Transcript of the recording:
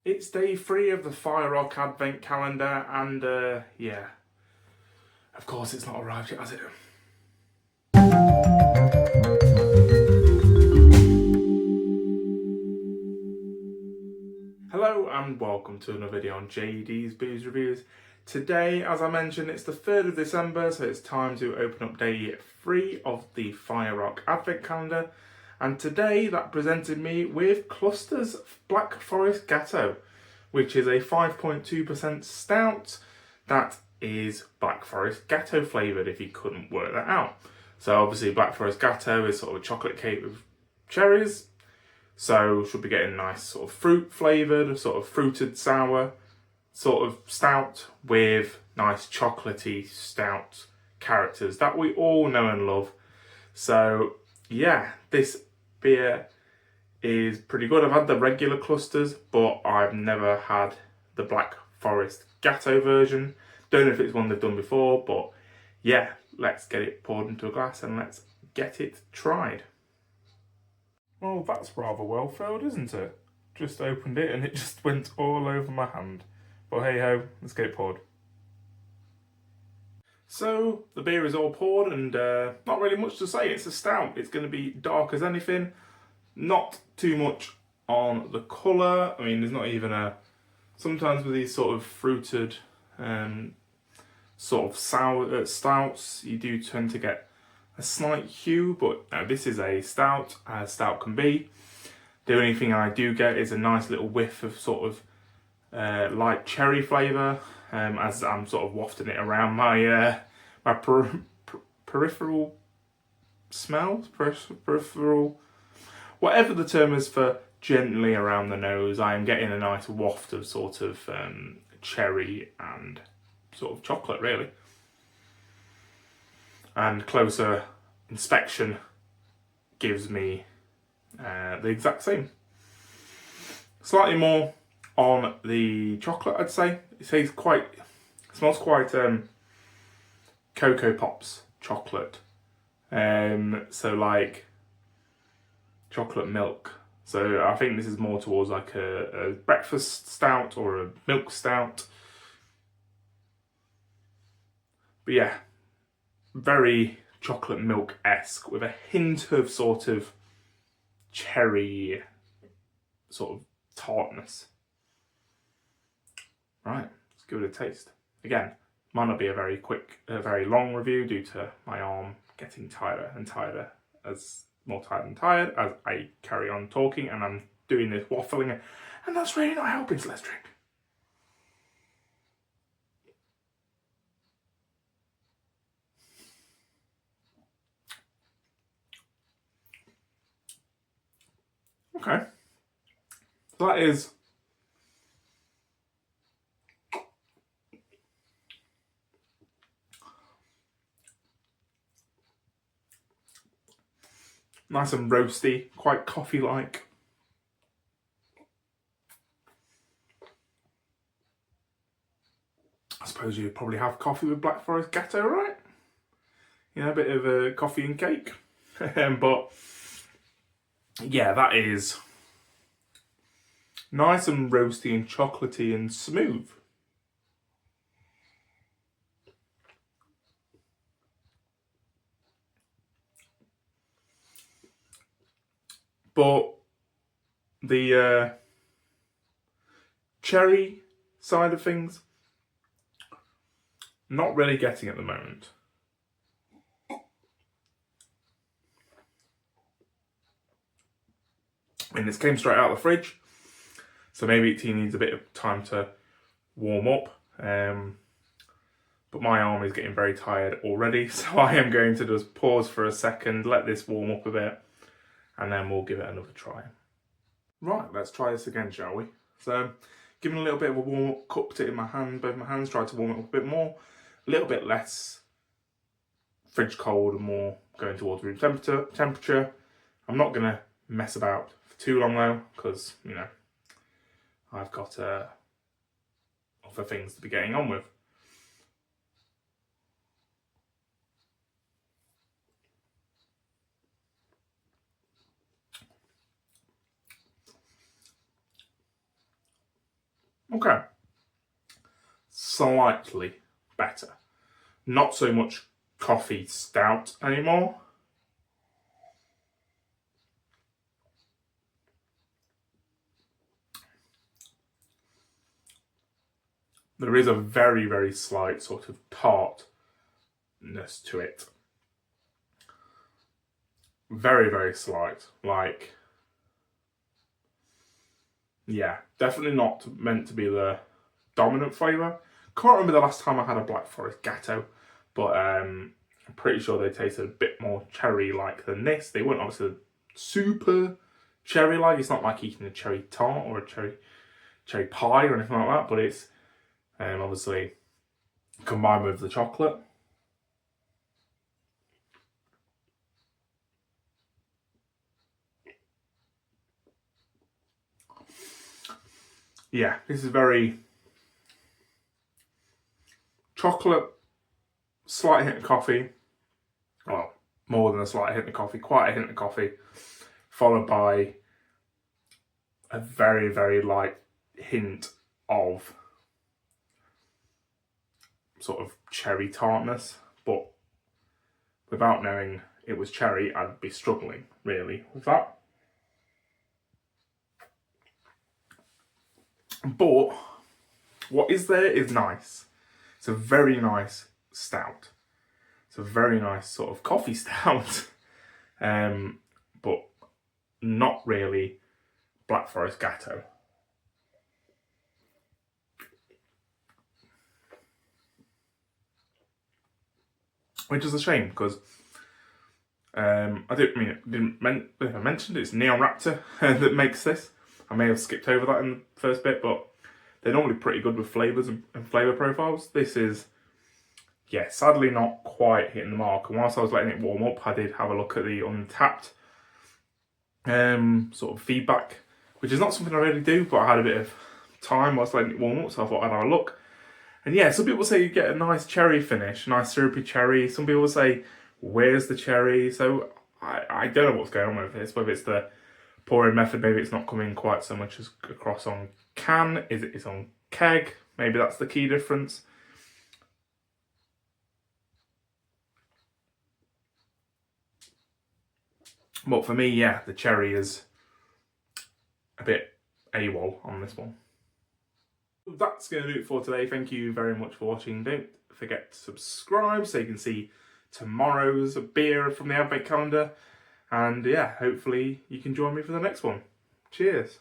It's day 3 of the Firerock Advent Calendar, and yeah, of course it's not arrived yet, has it? Hello and welcome to another video on JD's Booze Reviews. Today, as I mentioned, it's the 3rd of December, so it's time to open up day 3 of the Firerock Advent Calendar. And today that presented me with Cluster's Black Forest Gateau, which is a 5.2% stout that is Black Forest Gateau flavoured, if you couldn't work that out. So obviously Black Forest Gateau is sort of a chocolate cake with cherries, so should be getting nice sort of fruit flavoured, sort of fruited sour sort of stout with nice chocolatey stout characters that we all know and love. So yeah, this beer is pretty good. I've had the regular clusters, but I've never had the Black Forest Gateau version. Don't know if it's one they've done before, but yeah, let's get it poured into a glass and let's get it tried. Well, that's rather well filled, isn't it? Just opened it and it just went all over my hand. But hey ho, let's get it poured. So the beer is all poured and not really much to say. It's a stout. It's going to be dark as anything. Not too much on the colour. I mean, there's not even a... Sometimes with these sort of fruited sort of sour stouts, you do tend to get a slight hue, but no, this is a stout, as stout can be. The only thing I do get is a nice little whiff of sort of light cherry flavour, as I'm sort of wafting it around my peripheral smells, peripheral, whatever the term is for gently around the nose. I am getting a nice waft of sort of cherry and sort of chocolate, really. And closer inspection gives me the exact same. Slightly more on the chocolate, I'd say. It smells quite Cocoa Pops chocolate. So like chocolate milk. So I think this is more towards like a breakfast stout or a milk stout. But yeah, very chocolate milk-esque with a hint of sort of cherry sort of tartness. Right, let's give it a taste. Again, might not be a very long review due to my arm getting tighter and tighter, more tired and tired as I carry on talking, and I'm doing this waffling, and that's really not helping, so let's drink. Okay, so that is nice and roasty, quite coffee-like. I suppose you'd probably have coffee with Black Forest Gateau, right? You know, a bit of a coffee and cake. But yeah, that is nice and roasty and chocolatey and smooth. But the cherry side of things, not really getting at the moment. I mean, this came straight out of the fridge, so maybe it needs a bit of time to warm up. But my arm is getting very tired already, so I am going to just pause for a second, let this warm up a bit, and then we'll give it another try. Right, let's try this again, shall we? So, giving a little bit of a warm up, cupped it in my hand, both my hands, tried to warm it up a bit more, a little bit less fridge cold and more going towards room temperature. I'm not going to mess about for too long though, because, you know, I've got other things to be getting on with. Okay. Slightly better. Not so much coffee stout anymore. There is a very, very slight sort of tartness to it. Very, very slight. Like, yeah, definitely not meant to be the dominant flavour. Can't remember the last time I had a Black Forest Gateau, but I'm pretty sure they tasted a bit more cherry-like than this. They weren't obviously super cherry-like. It's not like eating a cherry tart or a cherry pie or anything like that, but it's obviously combined with the chocolate. Yeah, this is very chocolate, slight hint of coffee. Well, more than a slight hint of coffee, quite a hint of coffee, followed by a very, very light hint of sort of cherry tartness. But without knowing it was cherry, I'd be struggling, really, with that. But what is there is nice. It's a very nice stout. It's a very nice sort of coffee stout. But not really Black Forest Gateau. Which is a shame because I didn't mention it's Neon Raptor that makes this. I may have skipped over that in the first bit, but they're normally pretty good with flavours and flavour profiles. This is, yeah, sadly not quite hitting the mark. And whilst I was letting it warm up, I did have a look at the Untapped sort of feedback, which is not something I really do, but I had a bit of time whilst letting it warm up, so I thought I'd have a look. And yeah, some people say you get a nice cherry finish, nice syrupy cherry. Some people say, where's the cherry? So I don't know what's going on with this, whether it's the pouring method, maybe it's not coming quite so much as across on can, it's on keg, maybe that's the key difference. But for me, yeah, the cherry is a bit AWOL on this one. That's going to do it for today. Thank you very much for watching. Don't forget to subscribe so you can see tomorrow's beer from the Advent calendar. And yeah, hopefully you can join me for the next one. Cheers.